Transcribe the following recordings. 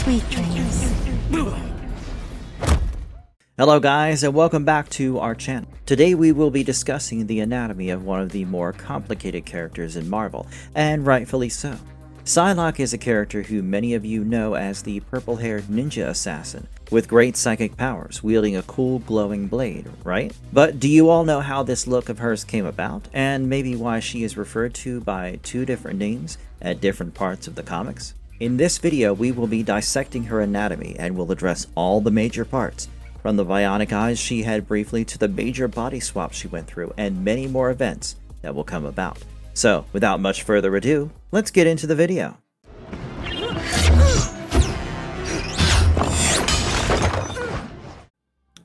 Sweet dreams. Hello guys, and welcome back to our channel. Today we will be discussing the anatomy of one of the more complicated characters in Marvel, and rightfully so. Psylocke is a character who many of you know as the purple-haired ninja assassin, with great psychic powers, wielding a cool glowing blade, right? But do you all know how this look of hers came about, and maybe why she is referred to by two different names at different parts of the comics? In this video we will be dissecting her anatomy and will address all the major parts, from the bionic eyes she had briefly to the major body swaps she went through, and many more events that will come about. So, without much further ado, let's get into the video.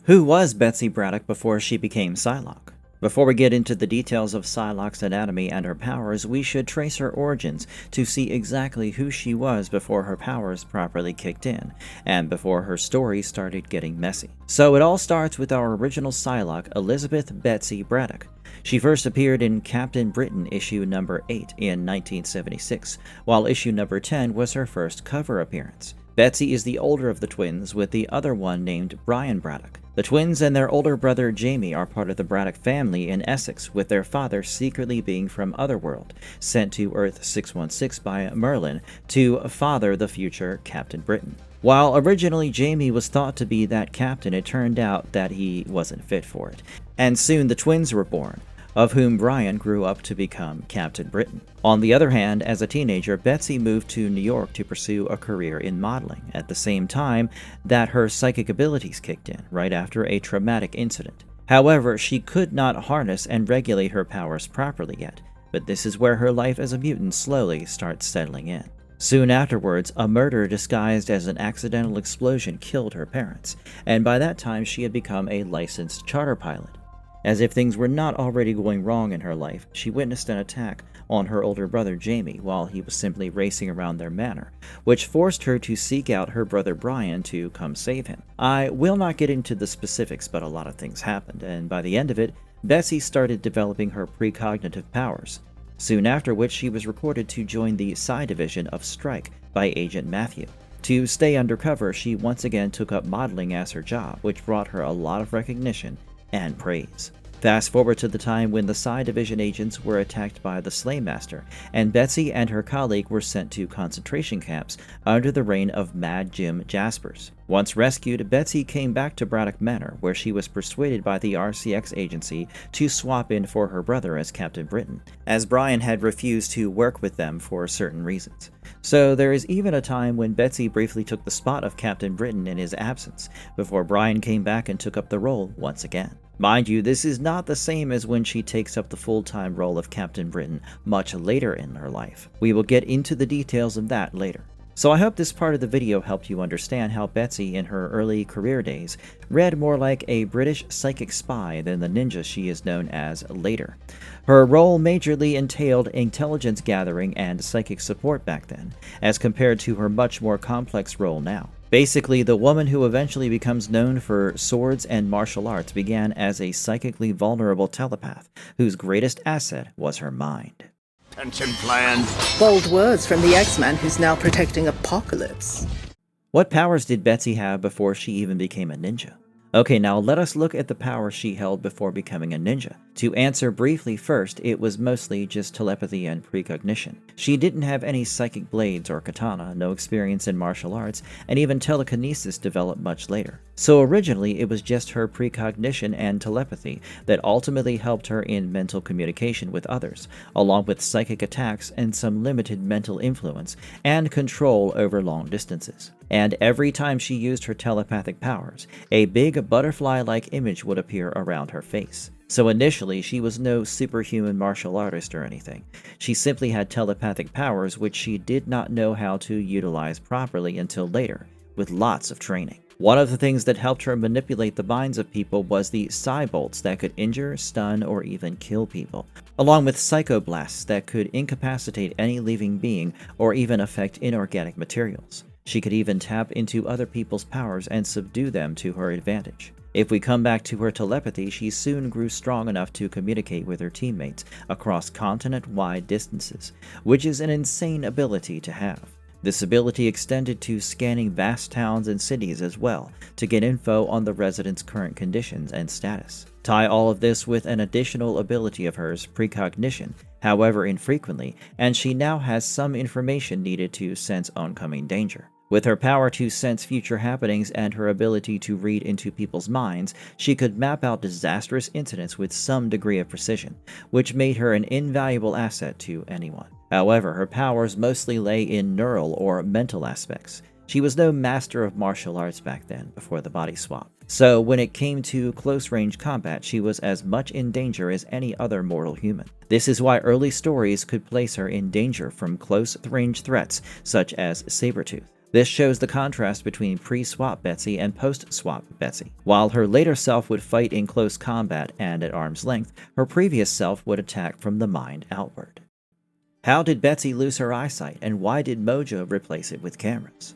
Who was Betsy Braddock before she became Psylocke? Before we get into the details of Psylocke's anatomy and her powers, we should trace her origins to see exactly who she was before her powers properly kicked in, and before her story started getting messy. So it all starts with our original Psylocke, Elizabeth Betsy Braddock. She first appeared in Captain Britain issue number 8 in 1976, while issue number 10 was her first cover appearance. Betsy is the older of the twins, with the other one named Brian Braddock. The twins and their older brother Jamie are part of the Braddock family in Essex, with their father secretly being from Otherworld, sent to Earth 616 by Merlin to father the future Captain Britain. While originally Jamie was thought to be that captain, it turned out that he wasn't fit for it, and soon the twins were born, of whom Brian grew up to become Captain Britain. On the other hand, as a teenager, Betsy moved to New York to pursue a career in modeling, at the same time that her psychic abilities kicked in, right after a traumatic incident. However, she could not harness and regulate her powers properly yet, but this is where her life as a mutant slowly starts settling in. Soon afterwards, a murder disguised as an accidental explosion killed her parents, and by that time she had become a licensed charter pilot. As if things were not already going wrong in her life, she witnessed an attack on her older brother Jamie while he was simply racing around their manor, which forced her to seek out her brother Brian to come save him. I will not get into the specifics, but a lot of things happened, and by the end of it, Betsy started developing her precognitive powers, soon after which she was recruited to join the Psi division of Strike by Agent Matthew. To stay undercover, she once again took up modeling as her job, which brought her a lot of recognition and praise. Fast forward to the time when the Psi Division agents were attacked by the Slaymaster, and Betsy and her colleague were sent to concentration camps under the reign of Mad Jim Jaspers. Once rescued, Betsy came back to Braddock Manor, where she was persuaded by the RCX agency to swap in for her brother as Captain Britain, as Brian had refused to work with them for certain reasons. So there is even a time when Betsy briefly took the spot of Captain Britain in his absence, before Brian came back and took up the role once again. Mind you, this is not the same as when she takes up the full-time role of Captain Britain much later in her life. We will get into the details of that later. So I hope this part of the video helped you understand how Betsy in her early career days read more like a British psychic spy than the ninja she is known as later. Her role majorly entailed intelligence gathering and psychic support back then, as compared to her much more complex role now. Basically, the woman who eventually becomes known for swords and martial arts began as a psychically vulnerable telepath, whose greatest asset was her mind. Pension plan. Bold words from the X-Man who's now protecting Apocalypse. What powers did Betsy have before she even became a ninja? Okay, now let us look at the powers she held before becoming a ninja. To answer briefly first, it was mostly just telepathy and precognition. She didn't have any psychic blades or katana, no experience in martial arts, and even telekinesis developed much later. So originally, it was just her precognition and telepathy that ultimately helped her in mental communication with others, along with psychic attacks and some limited mental influence and control over long distances. And every time she used her telepathic powers, a big butterfly-like image would appear around her face. So initially, she was no superhuman martial artist or anything. She simply had telepathic powers which she did not know how to utilize properly until later, with lots of training. One of the things that helped her manipulate the minds of people was the psi bolts that could injure, stun, or even kill people, along with psychoblasts that could incapacitate any living being or even affect inorganic materials. She could even tap into other people's powers and subdue them to her advantage. If we come back to her telepathy, she soon grew strong enough to communicate with her teammates across continent-wide distances, which is an insane ability to have. This ability extended to scanning vast towns and cities as well, to get info on the residents' current conditions and status. Tie all of this with an additional ability of hers, precognition, however infrequently, and she now has some information needed to sense oncoming danger. With her power to sense future happenings and her ability to read into people's minds, she could map out disastrous incidents with some degree of precision, which made her an invaluable asset to anyone. However, her powers mostly lay in neural or mental aspects. She was no master of martial arts back then, before the body swap. So when it came to close-range combat, she was as much in danger as any other mortal human. This is why early stories could place her in danger from close-range threats such as Sabretooth. This shows the contrast between pre-swap Betsy and post-swap Betsy. While her later self would fight in close combat and at arm's length, her previous self would attack from the mind outward. How did Betsy lose her eyesight, and why did Mojo replace it with cameras?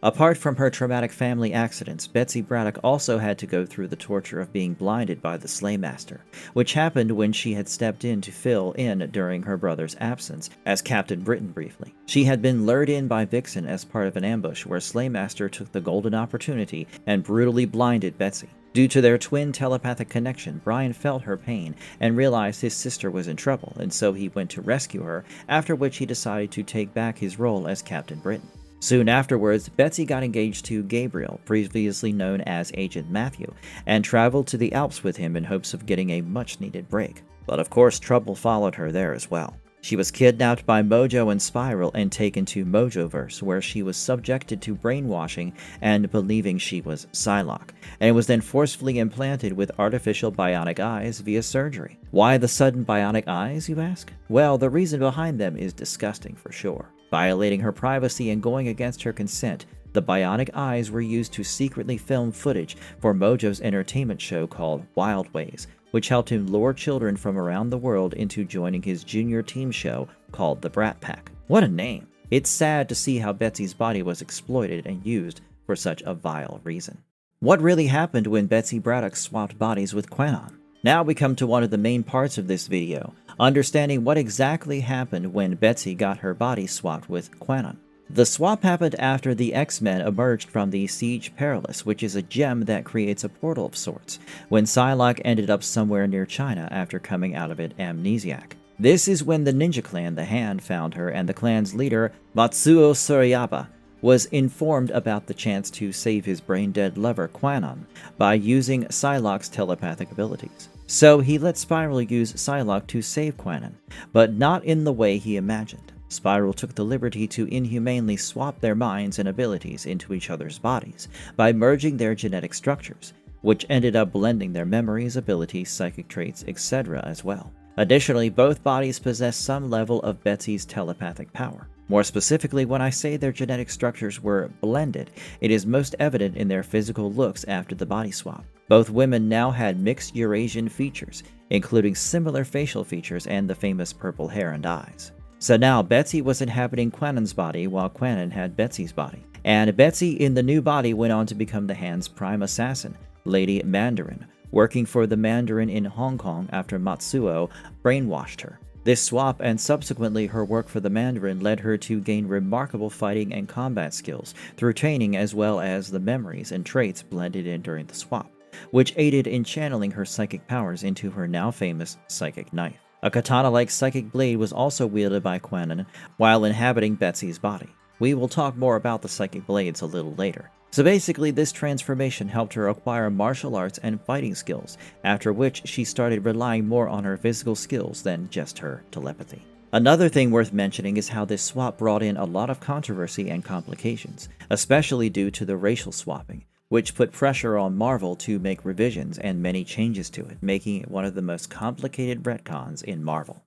Apart from her traumatic family accidents, Betsy Braddock also had to go through the torture of being blinded by the Slaymaster, which happened when she had stepped in to fill in during her brother's absence as Captain Britain briefly. She had been lured in by Vixen as part of an ambush where Slaymaster took the golden opportunity and brutally blinded Betsy. Due to their twin telepathic connection, Brian felt her pain and realized his sister was in trouble, and so he went to rescue her, after which he decided to take back his role as Captain Britain. Soon afterwards, Betsy got engaged to Gabriel, previously known as Agent Matthew, and traveled to the Alps with him in hopes of getting a much-needed break. But of course, trouble followed her there as well. She was kidnapped by Mojo and Spiral and taken to Mojoverse, where she was subjected to brainwashing and believing she was Psylocke, and was then forcefully implanted with artificial bionic eyes via surgery. Why the sudden bionic eyes, you ask? Well, the reason behind them is disgusting for sure. Violating her privacy and going against her consent, the bionic eyes were used to secretly film footage for Mojo's entertainment show called Wild Ways, which helped him lure children from around the world into joining his junior team show called the Brat Pack. What a name! It's sad to see how Betsy's body was exploited and used for such a vile reason. What really happened when Betsy Braddock swapped bodies with Quanon? Now we come to one of the main parts of this video, understanding what exactly happened when Betsy got her body swapped with Quanon. The swap happened after the X-Men emerged from the Siege Perilous, which is a gem that creates a portal of sorts, when Psylocke ended up somewhere near China after coming out of it amnesiac. This is when the ninja clan, the Hand, found her, and the clan's leader, Matsuo Surayaba, was informed about the chance to save his brain-dead lover, Quanon, by using Psylocke's telepathic abilities. So he let Spiral use Psylocke to save Quanon, but not in the way he imagined. Spiral took the liberty to inhumanely swap their minds and abilities into each other's bodies by merging their genetic structures, which ended up blending their memories, abilities, psychic traits, etc. as well. Additionally, both bodies possess some level of Betsy's telepathic power. More specifically, when I say their genetic structures were blended, it is most evident in their physical looks after the body swap. Both women now had mixed Eurasian features, including similar facial features and the famous purple hair and eyes. So now Betsy was inhabiting Quanon's body while Quanon had Betsy's body. And Betsy in the new body went on to become the Hand's prime assassin, Lady Mandarin, working for the Mandarin in Hong Kong after Matsuo brainwashed her. This swap and subsequently her work for the Mandarin led her to gain remarkable fighting and combat skills through training as well as the memories and traits blended in during the swap, which aided in channeling her psychic powers into her now famous psychic knife. A katana-like psychic blade was also wielded by Quanon while inhabiting Betsy's body. We will talk more about the psychic blades a little later. So basically, this transformation helped her acquire martial arts and fighting skills, after which she started relying more on her physical skills than just her telepathy. Another thing worth mentioning is how this swap brought in a lot of controversy and complications, especially due to the racial swapping, which put pressure on Marvel to make revisions and many changes to it, making it one of the most complicated retcons in Marvel.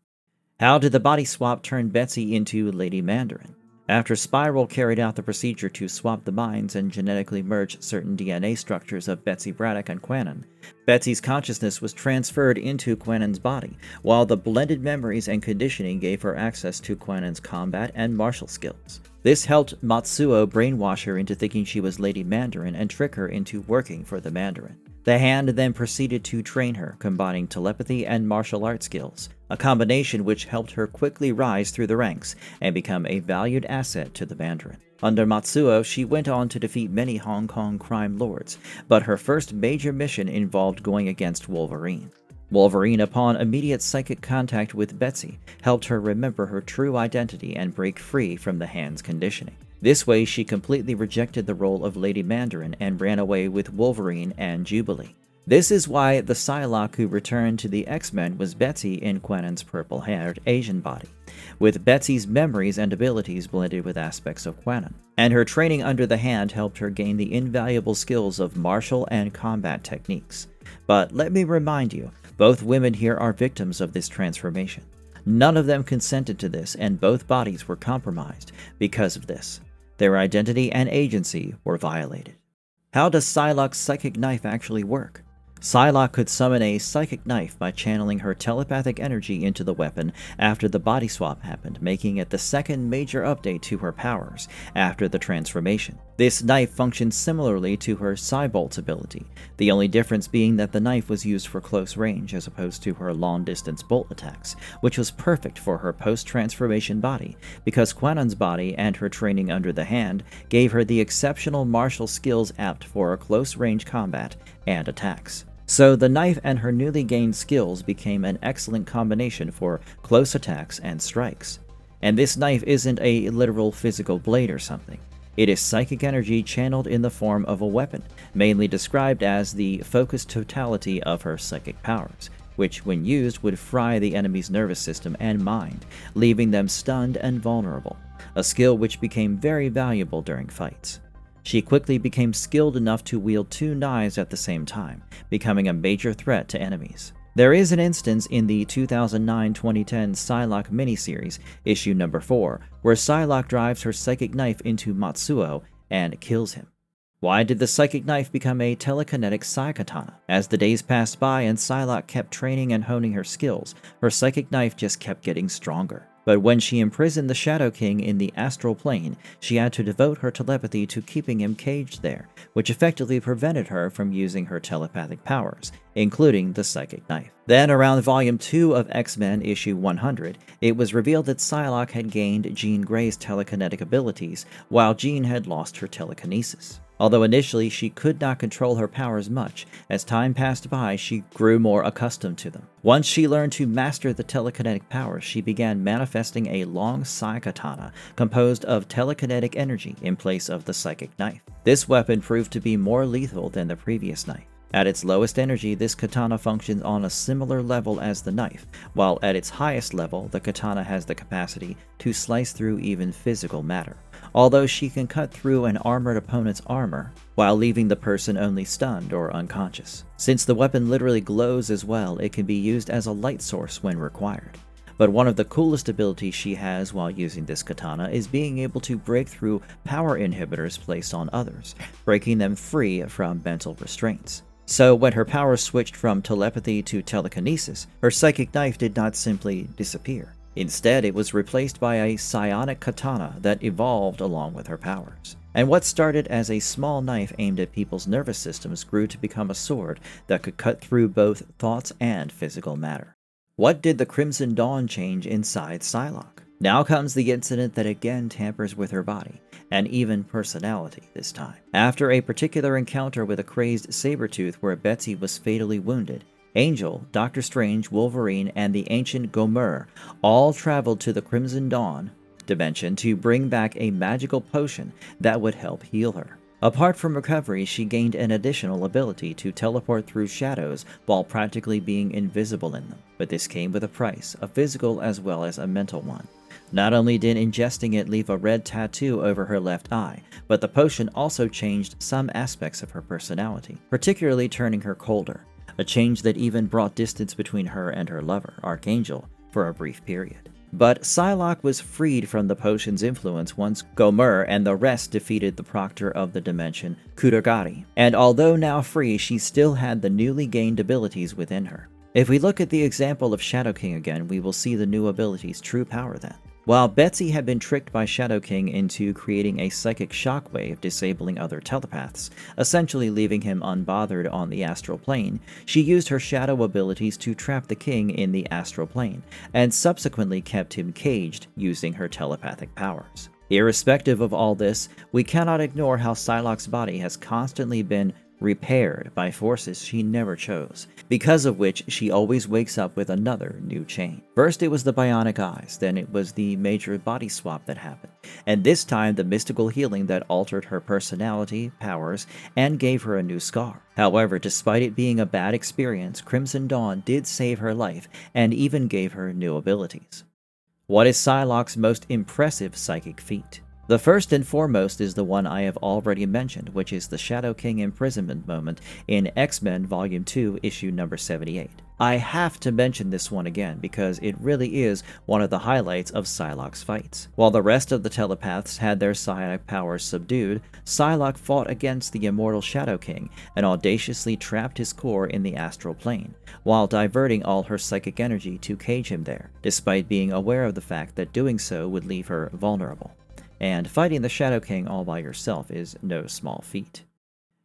How did the body swap turn Betsy into Lady Mandarin? After Spiral carried out the procedure to swap the minds and genetically merge certain DNA structures of Betsy Braddock and Quanon, Betsy's consciousness was transferred into Quanon's body, while the blended memories and conditioning gave her access to Quanon's combat and martial skills. This helped Matsuo brainwash her into thinking she was Lady Mandarin and trick her into working for the Mandarin. The Hand then proceeded to train her, combining telepathy and martial arts skills, a combination which helped her quickly rise through the ranks and become a valued asset to the Mandarin. Under Matsuo, she went on to defeat many Hong Kong crime lords, but her first major mission involved going against Wolverine. Wolverine, upon immediate psychic contact with Betsy, helped her remember her true identity and break free from the hand's conditioning. This way, she completely rejected the role of Lady Mandarin and ran away with Wolverine and Jubilee. This is why the Psylocke who returned to the X-Men was Betsy in Quentin's purple-haired Asian body, with Betsy's memories and abilities blended with aspects of Quentin. And her training under the hand helped her gain the invaluable skills of martial and combat techniques. But let me remind you, both women here are victims of this transformation. None of them consented to this, and both bodies were compromised because of this. Their identity and agency were violated. How does Psylocke's psychic knife actually work? Psylocke could summon a psychic knife by channeling her telepathic energy into the weapon after the body swap happened, making it the second major update to her powers after the transformation. This knife functions similarly to her Psybolt's ability, the only difference being that the knife was used for close range as opposed to her long-distance bolt attacks, which was perfect for her post-transformation body, because Quentin's body and her training under the hand gave her the exceptional martial skills apt for close-range combat and attacks. So the knife and her newly gained skills became an excellent combination for close attacks and strikes. And this knife isn't a literal physical blade or something. It is psychic energy channeled in the form of a weapon, mainly described as the focused totality of her psychic powers, which when used would fry the enemy's nervous system and mind, leaving them stunned and vulnerable, a skill which became very valuable during fights. She quickly became skilled enough to wield two knives at the same time, becoming a major threat to enemies. There is an instance in the 2009-2010 Psylocke miniseries, issue number 4, where Psylocke drives her psychic knife into Matsuo and kills him. Why did the psychic knife become a telekinetic Psykatana? As the days passed by and Psylocke kept training and honing her skills, her psychic knife just kept getting stronger. But when she imprisoned the Shadow King in the astral plane, she had to devote her telepathy to keeping him caged there, which effectively prevented her from using her telepathic powers, including the psychic knife. Then, around Volume 2 of X-Men issue 100, it was revealed that Psylocke had gained Jean Grey's telekinetic abilities, while Jean had lost her telekinesis. Although initially she could not control her powers much, as time passed by she grew more accustomed to them. Once she learned to master the telekinetic powers, she began manifesting a long Psykatana composed of telekinetic energy in place of the psychic knife. This weapon proved to be more lethal than the previous knife. At its lowest energy, this katana functions on a similar level as the knife, while at its highest level, the katana has the capacity to slice through even physical matter, although she can cut through an armored opponent's armor, while leaving the person only stunned or unconscious. Since the weapon literally glows as well, it can be used as a light source when required. But one of the coolest abilities she has while using this katana is being able to break through power inhibitors placed on others, breaking them free from mental restraints. So when her powers switched from telepathy to telekinesis, her psychic knife did not simply disappear. Instead, it was replaced by a psionic katana that evolved along with her powers. And what started as a small knife aimed at people's nervous systems grew to become a sword that could cut through both thoughts and physical matter. What did the Crimson Dawn change inside Psylocke? Now comes the incident that again tampers with her body, and even personality this time. After a particular encounter with a crazed Sabretooth where Betsy was fatally wounded, Angel, Doctor Strange, Wolverine, and the ancient Gomer all traveled to the Crimson Dawn dimension to bring back a magical potion that would help heal her. Apart from recovery, she gained an additional ability to teleport through shadows while practically being invisible in them. But this came with a price, a physical as well as a mental one. Not only did ingesting it leave a red tattoo over her left eye, but the potion also changed some aspects of her personality, particularly turning her colder, a change that even brought distance between her and her lover, Archangel, for a brief period. But Psylocke was freed from the potion's influence once Gomer and the rest defeated the Proctor of the Dimension, Kudagari, and although now free, she still had the newly gained abilities within her. If we look at the example of Shadow King again, we will see the new ability's true power then. While Betsy had been tricked by Shadow King into creating a psychic shockwave disabling other telepaths, essentially leaving him unbothered on the astral plane, she used her shadow abilities to trap the king in the astral plane, and subsequently kept him caged using her telepathic powers. Irrespective of all this, we cannot ignore how Psylocke's body has constantly been repaired by forces she never chose, because of which she always wakes up with another new chain. First it was the bionic eyes, then it was the major body swap that happened, and this time the mystical healing that altered her personality, powers, and gave her a new scar. However, despite it being a bad experience, Crimson Dawn did save her life and even gave her new abilities. What is Psylocke's most impressive psychic feat? The first and foremost is the one I have already mentioned, which is the Shadow King imprisonment moment in X-Men Volume 2, issue number 78. I have to mention this one again because it really is one of the highlights of Psylocke's fights. While the rest of the telepaths had their psionic powers subdued, Psylocke fought against the immortal Shadow King and audaciously trapped his core in the astral plane, while diverting all her psychic energy to cage him there, despite being aware of the fact that doing so would leave her vulnerable. And fighting the Shadow King all by yourself is no small feat.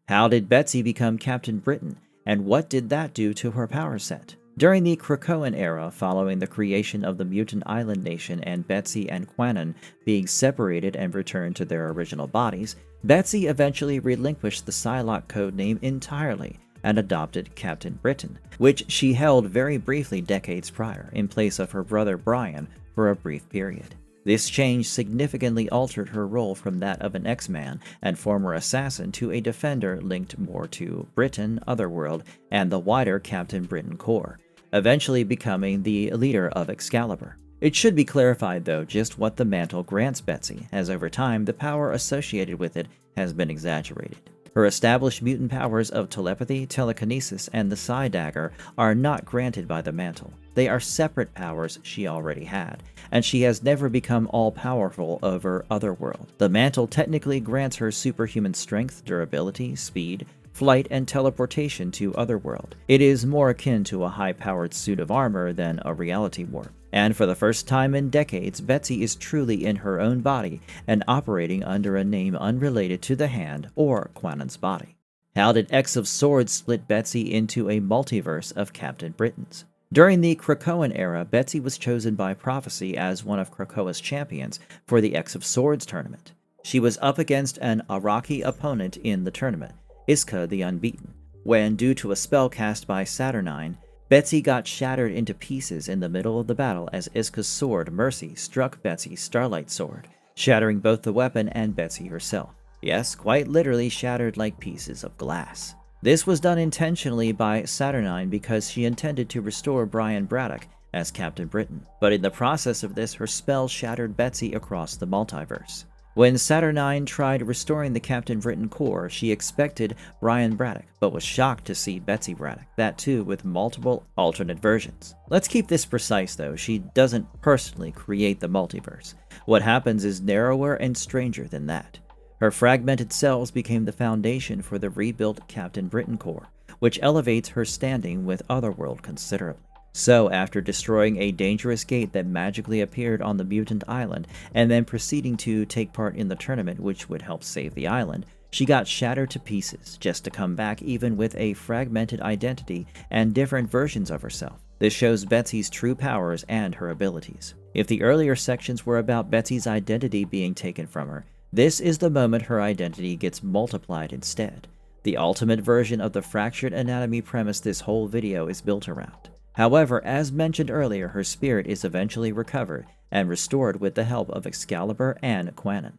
How did Betsy become Captain Britain, and what did that do to her power set? During the Krakoan era, following the creation of the Mutant Island Nation and Betsy and Quanon being separated and returned to their original bodies, Betsy eventually relinquished the Psylocke codename entirely and adopted Captain Britain, which she held very briefly decades prior, in place of her brother Brian for a brief period. This change significantly altered her role from that of an X-Man and former assassin to a defender linked more to Britain, Otherworld, and the wider Captain Britain Corps, eventually becoming the leader of Excalibur. It should be clarified, though, just what the mantle grants Betsy, as over time the power associated with it has been exaggerated. Her established mutant powers of telepathy, telekinesis, and the Psi Dagger are not granted by the mantle. They are separate powers she already had, and she has never become all-powerful over Otherworld. The mantle technically grants her superhuman strength, durability, speed, flight, and teleportation to Otherworld. It is more akin to a high-powered suit of armor than a reality warp. And for the first time in decades, Betsy is truly in her own body and operating under a name unrelated to the Hand or Quanon's body. How did X of Swords split Betsy into a multiverse of Captain Britons? During the Krakoan era, Betsy was chosen by prophecy as one of Krakoa's champions for the X of Swords tournament. She was up against an Araki opponent in the tournament, Iska the Unbeaten, when, due to a spell cast by Saturnine, Betsy got shattered into pieces in the middle of the battle as Iska's sword, Mercy, struck Betsy's Starlight Sword, shattering both the weapon and Betsy herself. Yes, quite literally shattered like pieces of glass. This was done intentionally by Saturnine because she intended to restore Brian Braddock as Captain Britain, but in the process of this, her spell shattered Betsy across the multiverse. When Saturnine tried restoring the Captain Britain core, she expected Brian Braddock, but was shocked to see Betsy Braddock, that too with multiple alternate versions. Let's keep this precise though, she doesn't personally create the multiverse. What happens is narrower and stranger than that. Her fragmented cells became the foundation for the rebuilt Captain Britain core, which elevates her standing with Otherworld considerably. So, after destroying a dangerous gate that magically appeared on the mutant island, and then proceeding to take part in the tournament which would help save the island, she got shattered to pieces, just to come back even with a fragmented identity and different versions of herself. This shows Betsy's true powers and her abilities. If the earlier sections were about Betsy's identity being taken from her, this is the moment her identity gets multiplied instead. The ultimate version of the fractured anatomy premise this whole video is built around. However, as mentioned earlier, her spirit is eventually recovered and restored with the help of Excalibur and Quanon.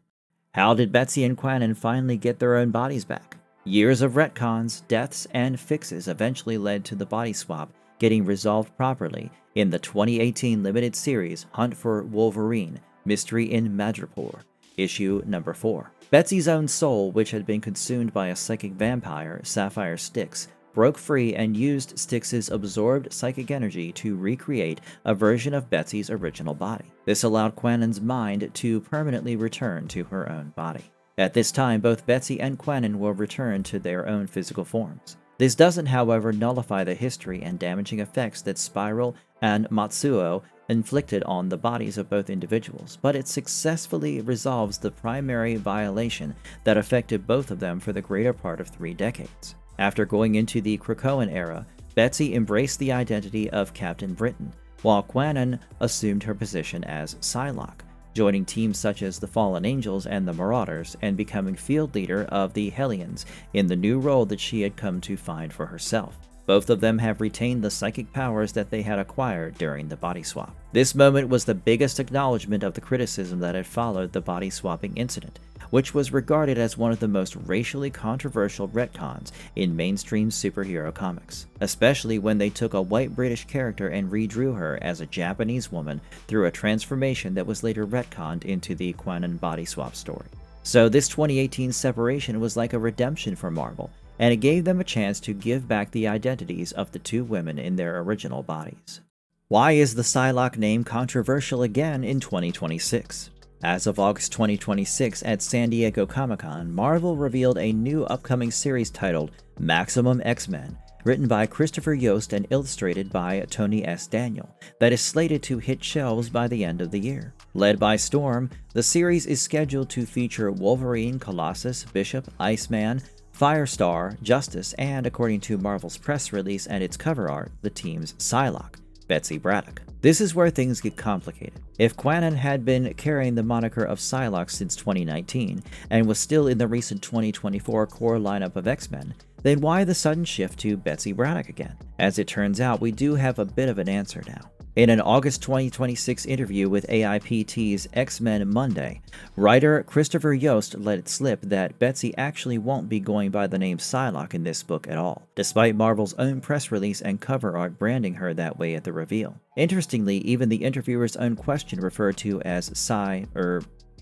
How did Betsy and Quanon finally get their own bodies back? Years of retcons, deaths, and fixes eventually led to the body swap getting resolved properly in the 2018 limited series Hunt for Wolverine, Mystery in Madripoor, issue number 4. Betsy's own soul, which had been consumed by a psychic vampire, Sapphire Styx, broke free and used Styx's absorbed psychic energy to recreate a version of Betsy's original body. This allowed Quanon's mind to permanently return to her own body. At this time, both Betsy and Quanon will return to their own physical forms. This doesn't, however, nullify the history and damaging effects that Spiral and Matsuo inflicted on the bodies of both individuals, but it successfully resolves the primary violation that affected both of them for the greater part of 3 decades. After going into the Krakoan era, Betsy embraced the identity of Captain Britain, while Quanon assumed her position as Psylocke, joining teams such as the Fallen Angels and the Marauders and becoming field leader of the Hellions in the new role that she had come to find for herself. Both of them have retained the psychic powers that they had acquired during the body swap. This moment was the biggest acknowledgement of the criticism that had followed the body swapping incident, which was regarded as one of the most racially controversial retcons in mainstream superhero comics, especially when they took a white British character and redrew her as a Japanese woman through a transformation that was later retconned into the Quanon body swap story. So this 2018 separation was like a redemption for Marvel, and it gave them a chance to give back the identities of the two women in their original bodies. Why is the Psylocke name controversial again in 2026? As of August 2026 at San Diego Comic-Con, Marvel revealed a new upcoming series titled Maximum X-Men, written by Christopher Yost and illustrated by Tony S. Daniel, that is slated to hit shelves by the end of the year. Led by Storm, the series is scheduled to feature Wolverine, Colossus, Bishop, Iceman, Firestar, Justice, and, according to Marvel's press release and its cover art, the team's Psylocke, Betsy Braddock. This is where things get complicated. If Quanon had been carrying the moniker of Psylocke since 2019, and was still in the recent 2024 core lineup of X-Men, then why the sudden shift to Betsy Braddock again? As it turns out, we do have a bit of an answer now. In an August 2026 interview with AIPT's X-Men Monday, writer Christopher Yost let it slip that Betsy actually won't be going by the name Psylocke in this book at all, despite Marvel's own press release and cover art branding her that way at the reveal. Interestingly, even the interviewer's own question referred to as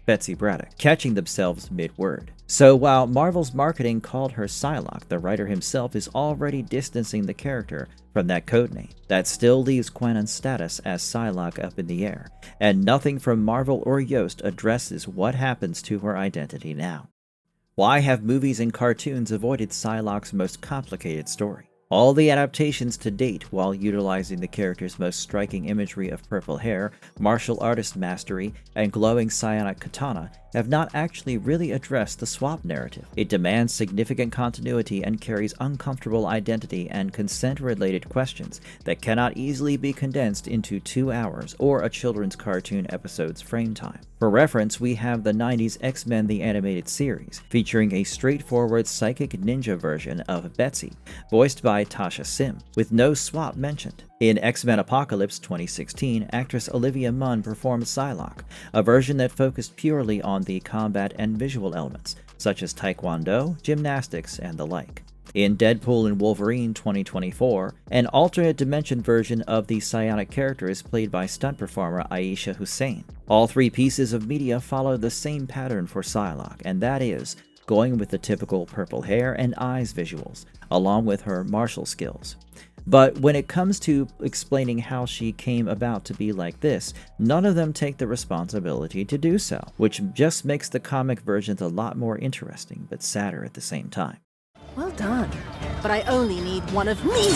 Betsy Braddock, catching themselves mid-word. So while Marvel's marketing called her Psylocke, the writer himself is already distancing the character from that codename. That still leaves Quanon's status as Psylocke up in the air, and nothing from Marvel or Yost addresses what happens to her identity now. Why have movies and cartoons avoided Psylocke's most complicated story? All the adaptations to date, while utilizing the character's most striking imagery of purple hair, martial artist mastery, and glowing psionic katana, have not actually really addressed the swap narrative. It demands significant continuity and carries uncomfortable identity and consent-related questions that cannot easily be condensed into 2 hours or a children's cartoon episode's frame time. For reference, we have the 90s X-Men the Animated Series, featuring a straightforward psychic ninja version of Betsy, voiced by Tasha Sim, with no swap mentioned. In X-Men Apocalypse 2016, actress Olivia Munn performed Psylocke, a version that focused purely on the combat and visual elements, such as taekwondo, gymnastics, and the like. In Deadpool and Wolverine 2024, an alternate dimension version of the psionic character is played by stunt performer Aisha Hussein. All three pieces of media follow the same pattern for Psylocke, and that is going with the typical purple hair and eyes visuals, along with her martial skills. But when it comes to explaining how she came about to be like this, none of them take the responsibility to do so, which just makes the comic versions a lot more interesting, but sadder at the same time. Well done, but I only need one of me!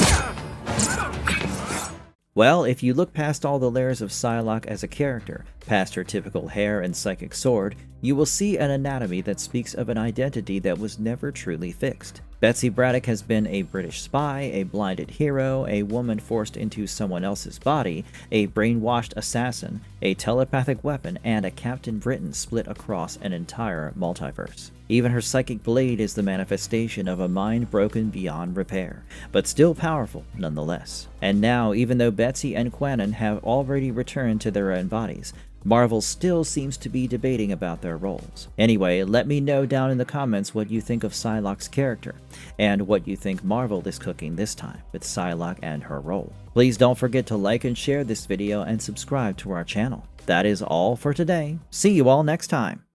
Well, if you look past all the layers of Psylocke as a character, past her typical hair and psychic sword, you will see an anatomy that speaks of an identity that was never truly fixed. Betsy Braddock has been a British spy, a blinded hero, a woman forced into someone else's body, a brainwashed assassin, a telepathic weapon, and a Captain Britain split across an entire multiverse. Even her psychic blade is the manifestation of a mind broken beyond repair, but still powerful nonetheless. And now, even though Betsy and Quanon have already returned to their own bodies, Marvel still seems to be debating about their roles. Anyway, let me know down in the comments what you think of Psylocke's character, and what you think Marvel is cooking this time with Psylocke and her role. Please don't forget to like and share this video and subscribe to our channel. That is all for today. See you all next time.